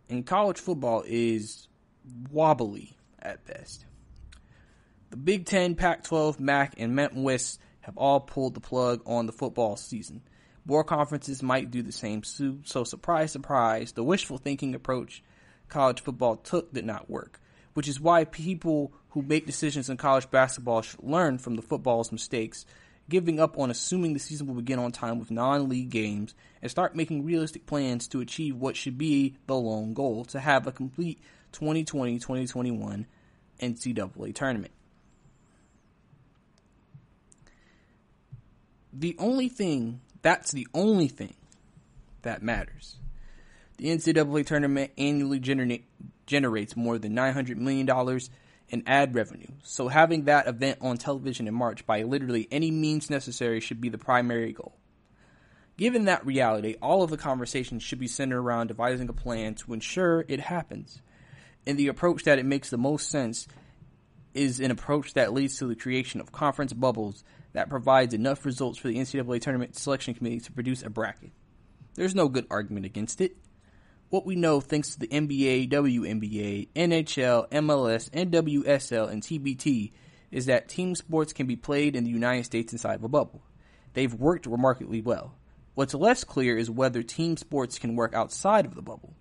And college football is wobbly at best. The Big Ten, Pac-12, MAC, and Mountain West have all pulled the plug on the football season. More conferences might do the same soon, so surprise, surprise, the wishful thinking approach college football took did not work, which is why people who make decisions in college basketball should learn from the football's mistakes, giving up on assuming the season will begin on time with non-league games, and start making realistic plans to achieve what should be the lone goal, to have a complete 2020-2021 NCAA tournament. The only thing that matters. The NCAA tournament annually generates more than $900 million in ad revenue, so having that event on television in March by literally any means necessary should be the primary goal. Given that reality, all of the conversations should be centered around devising a plan to ensure it happens, and the approach that it makes the most sense is an approach that leads to the creation of conference bubbles that provides enough results for the NCAA Tournament Selection Committee to produce a bracket. There's no good argument against it. What we know thanks to the NBA, WNBA, NHL, MLS, NWSL, and TBT is that team sports can be played in the United States inside of a bubble. They've worked remarkably well. What's less clear is whether team sports can work outside of the bubble.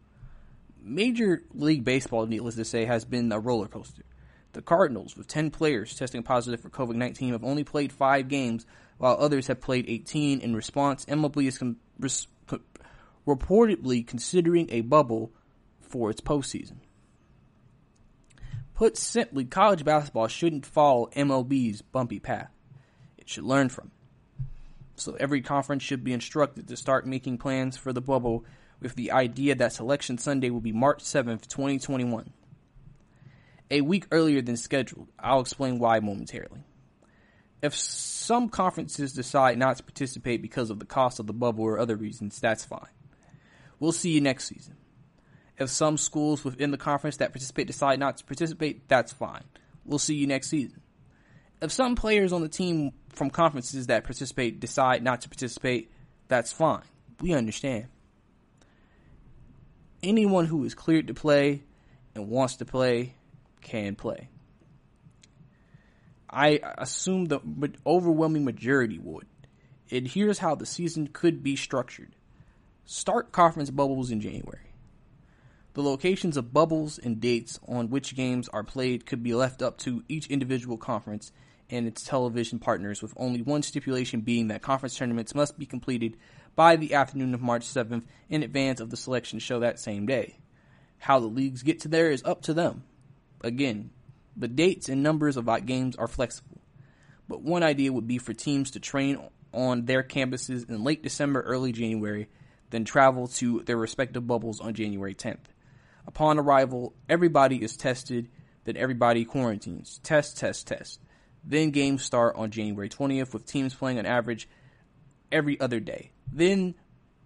Major League Baseball, needless to say, has been a roller coaster. The Cardinals, with 10 players testing positive for COVID-19, have only played 5 games, while others have played 18. In response, MLB is reportedly considering a bubble for its postseason. Put simply, college basketball shouldn't follow MLB's bumpy path. It should learn from it. So every conference should be instructed to start making plans for the bubble with the idea that Selection Sunday will be March 7th, 2021. A week earlier than scheduled. I'll explain why momentarily. If some conferences decide not to participate because of the cost of the bubble or other reasons, that's fine. We'll see you next season. If some schools within the conference that participate decide not to participate, that's fine. We'll see you next season. If some players on the team from conferences that participate decide not to participate, that's fine. We understand. Anyone who is cleared to play and wants to play can play. I assume the overwhelming majority would. And here's how the season could be structured. Start conference bubbles in January. The locations of bubbles and dates on which games are played could be left up to each individual conference and its television partners, with only one stipulation being that conference tournaments must be completed by the afternoon of March 7th in advance of the selection show that same day. How the leagues get to there is up to them. Again, the dates and numbers of games are flexible, but one idea would be for teams to train on their campuses in late December, early January, then travel to their respective bubbles on January 10th. Upon arrival, everybody is tested, then everybody quarantines. Test. Then games start on January 20th, with teams playing on average every other day. Then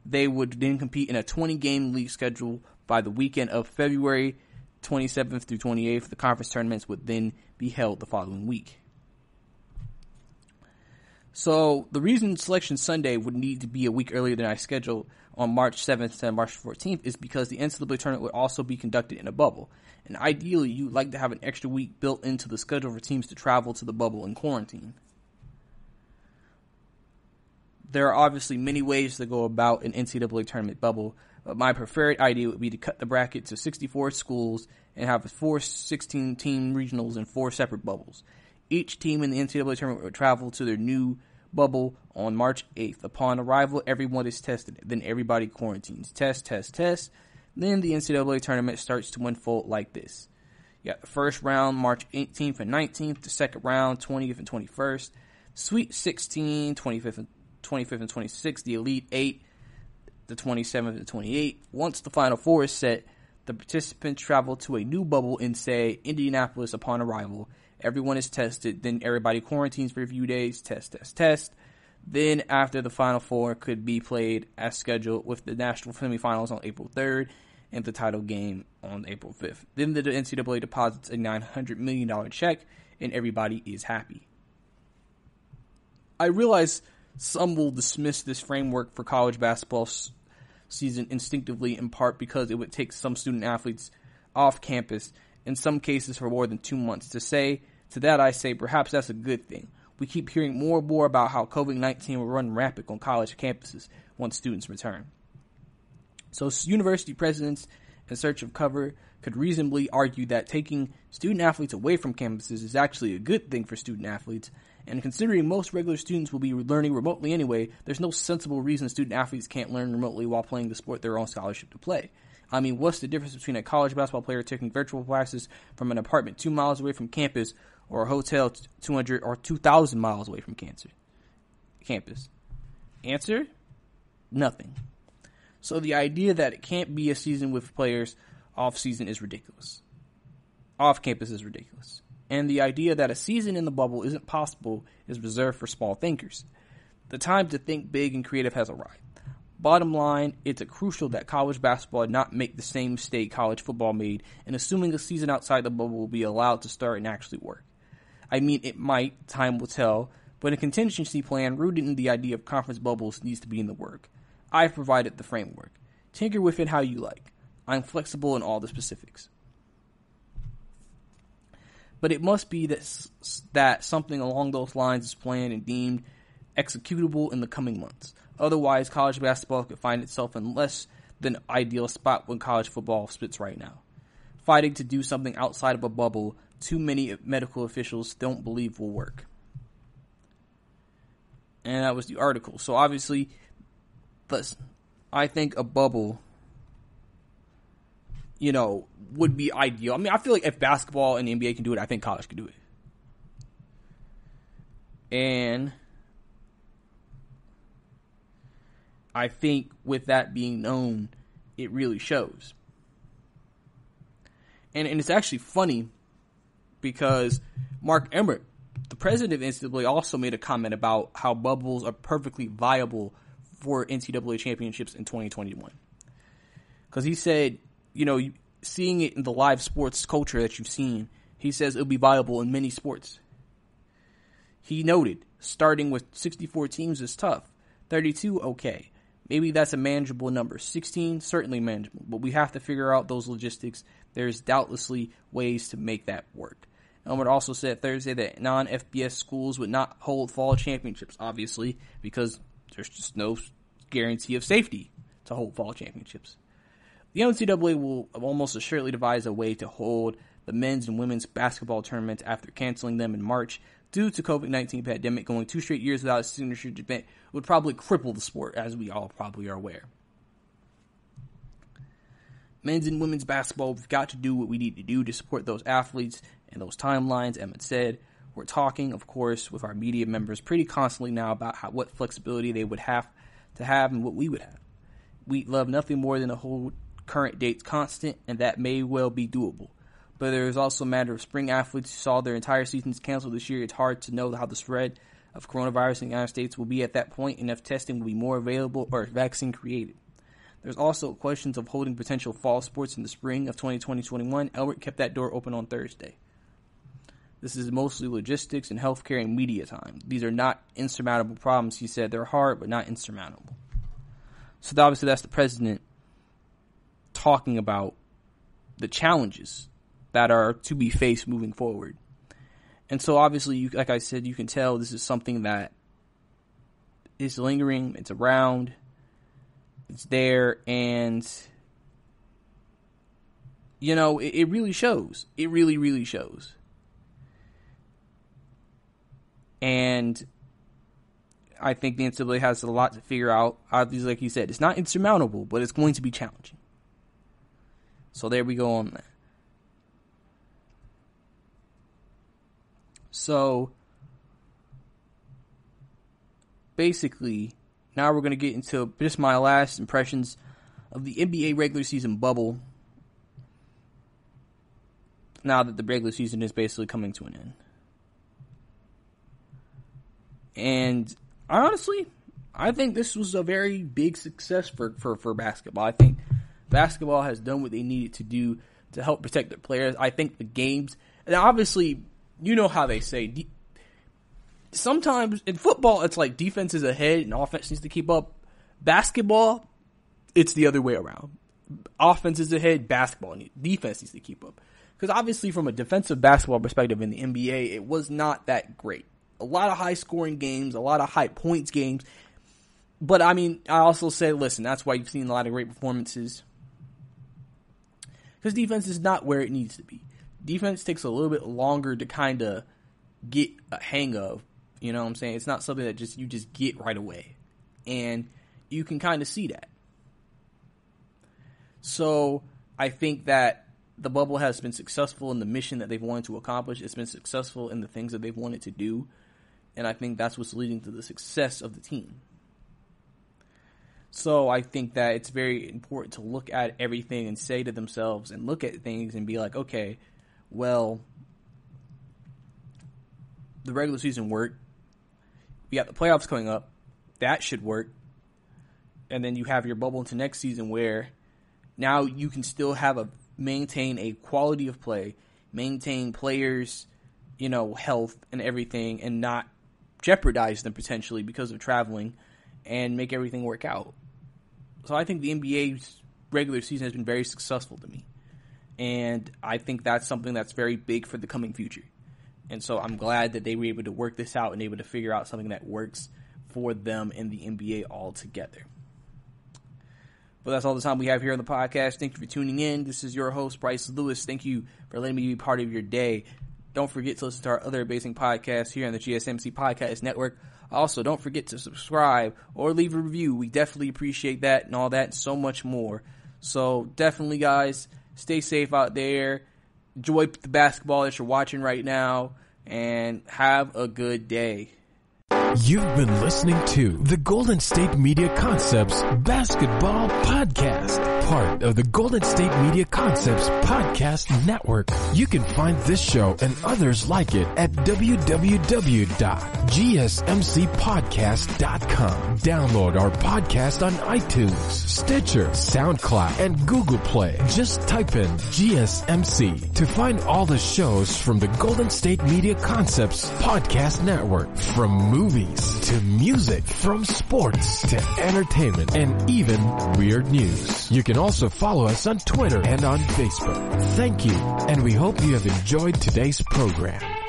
they would then compete in a 20-game league schedule by the weekend of February 27th through 28th. The conference tournaments would then be held the following week. So the reason Selection Sunday would need to be a week earlier than I scheduled on March 7th and March 14th is because the NCAA tournament would also be conducted in a bubble. And ideally, you'd like to have an extra week built into the schedule for teams to travel to the bubble in quarantine. There are obviously many ways to go about an NCAA tournament bubble, but my preferred idea would be to cut the bracket to 64 schools and have 4 16-team regionals and 4 separate bubbles. Each team in the NCAA tournament would travel to their new bubble on March 8th. Upon arrival, everyone is tested. Then everybody quarantines. Test. Then the NCAA tournament starts to unfold like this. You got the first round, March 18th and 19th. The second round, 20th and 21st. Sweet 16, 25th and 26th. The Elite 8, the 27th and 28th. Once the Final Four is set, the participants travel to a new bubble in, say, Indianapolis upon arrival. Everyone is tested. Then everybody quarantines for a few days. Test. Then after the Final Four could be played as scheduled, with the national semifinals on April 3rd and the title game on April 5th. Then the NCAA deposits a $900 million check and everybody is happy. I realize some will dismiss this framework for college basketball season instinctively, in part because it would take some student athletes off campus, in some cases for more than 2 months. To that I say perhaps that's a good thing. We keep hearing more and more about how COVID-19 will run rampant on college campuses once students return. So university presidents in search of cover could reasonably argue that taking student athletes away from campuses is actually a good thing for student athletes, and considering most regular students will be learning remotely anyway, there's no sensible reason student athletes can't learn remotely while playing the sport they're on scholarship to play. I mean, what's the difference between a college basketball player taking virtual classes from an apartment 2 miles away from campus or a hotel 200 or 2,000 miles away from campus? Answer? Nothing. So the idea that it can't be a season with players off season is ridiculous. Off campus is ridiculous. And the idea that a season in the bubble isn't possible is reserved for small thinkers. The time to think big and creative has arrived. Bottom line, it's crucial that college basketball not make the same mistake college football made in assuming a season outside the bubble will be allowed to start and actually work. I mean, it might. Time will tell. But a contingency plan rooted in the idea of conference bubbles needs to be in the work. I've provided the framework. Tinker with it how you like. I'm flexible in all the specifics. But it must be that something along those lines is planned and deemed executable in the coming months. Otherwise, college basketball could find itself in less than ideal spot when college football splits right now. Fighting to do something outside of a bubble, too many medical officials don't believe will work. And that was the article. So obviously, I think a bubble, would be ideal. I mean, I feel like if basketball and the NBA can do it, I think college can do it. And I think with that being known, it really shows. And it's actually funny because Mark Emmert, the president of NCAA, also made a comment about how bubbles are perfectly viable for NCAA championships in 2021. Because he said, seeing it in the live sports culture that you've seen, he says it'll be viable in many sports. He noted, starting with 64 teams is tough. 32, okay. Maybe that's a manageable number. 16, certainly manageable. But we have to figure out those logistics. There's doubtlessly ways to make that work. Elmer also said Thursday that non-FBS schools would not hold fall championships, obviously, because there's just no guarantee of safety to hold fall championships. The NCAA will almost assuredly devise a way to hold the men's and women's basketball tournaments after canceling them in March due to COVID-19 pandemic. Going 2 straight years without a signature event would probably cripple the sport, as we all probably are aware. Men's and women's basketball, we've got to do what we need to do to support those athletes and those timelines. Emmett said, we're talking, of course, with our media members pretty constantly now about what flexibility they would have to have and what we would have. We'd love nothing more than to hold current dates constant, and that may well be doable. But there is also a matter of spring athletes who saw their entire seasons canceled this year. It's hard to know how the spread of coronavirus in the United States will be at that point and if testing will be more available or vaccine created. There's also questions of holding potential fall sports in the spring of 2020-21. Elbert kept that door open on Thursday. This is mostly logistics and healthcare and media time. These are not insurmountable problems, he said. They're hard, but not insurmountable. So obviously that's the president talking about the challenges that are to be faced moving forward. And so obviously, like I said, you can tell this is something that is lingering. It's around. It's there. And, it really shows. It really, really shows. And I think the NCAA has a lot to figure out. Obviously, like you said, it's not insurmountable, but it's going to be challenging. So there we go on that. So basically, now we're going to get into just my last impressions of the NBA regular season bubble now that the regular season is basically coming to an end. And I think this was a very big success for basketball. I think basketball has done what they needed to do to help protect their players. I think the games, and obviously, you know how they say, sometimes in football, it's like defense is ahead and offense needs to keep up. Basketball, it's the other way around. Offense is ahead, defense needs to keep up. Because obviously, from a defensive basketball perspective in the NBA, it was not that great. A lot of high-scoring games, a lot of high-points games. But, I also say, listen, that's why you've seen a lot of great performances. Because defense is not where it needs to be. Defense takes a little bit longer to kind of get a hang of. You know what I'm saying? It's not something that you just get right away. And you can kind of see that. So, I think that the bubble has been successful in the mission that they've wanted to accomplish. It's been successful in the things that they've wanted to do. And I think that's what's leading to the success of the team. So I think that it's very important to look at everything and say to themselves and look at things and be like, okay, well, the regular season worked. We got the playoffs coming up. That should work. And then you have your bubble into next season where now you can still maintain a quality of play, maintain players, health and everything and not jeopardize them potentially because of traveling and make everything work out. So I think the NBA's regular season has been very successful to me. And I think that's something that's very big for the coming future. And so I'm glad that they were able to work this out and able to figure out something that works for them and the NBA altogether. But that's all the time we have here on the podcast. Thank you for tuning in. This is your host, Brice Lewis. Thank you for letting me be part of your day. Don't forget to listen to our other amazing podcasts here on the GSMC Podcast Network. Also, don't forget to subscribe or leave a review. We definitely appreciate that and all that and so much more. So definitely, guys, stay safe out there. Enjoy the basketball that you're watching right now and have a good day. You've been listening to the Golden State Media Concepts Basketball Podcast, part of the Golden State Media Concepts Podcast Network. You can find this show and others like it at www.gsmcpodcast.com. Download our podcast on iTunes, Stitcher, SoundCloud, and Google Play. Just type in GSMC to find all the shows from the Golden State Media Concepts Podcast Network, from movies to music, from sports to entertainment, and even weird news. You can also follow us on Twitter and on Facebook. Thank you, and we hope you have enjoyed today's program.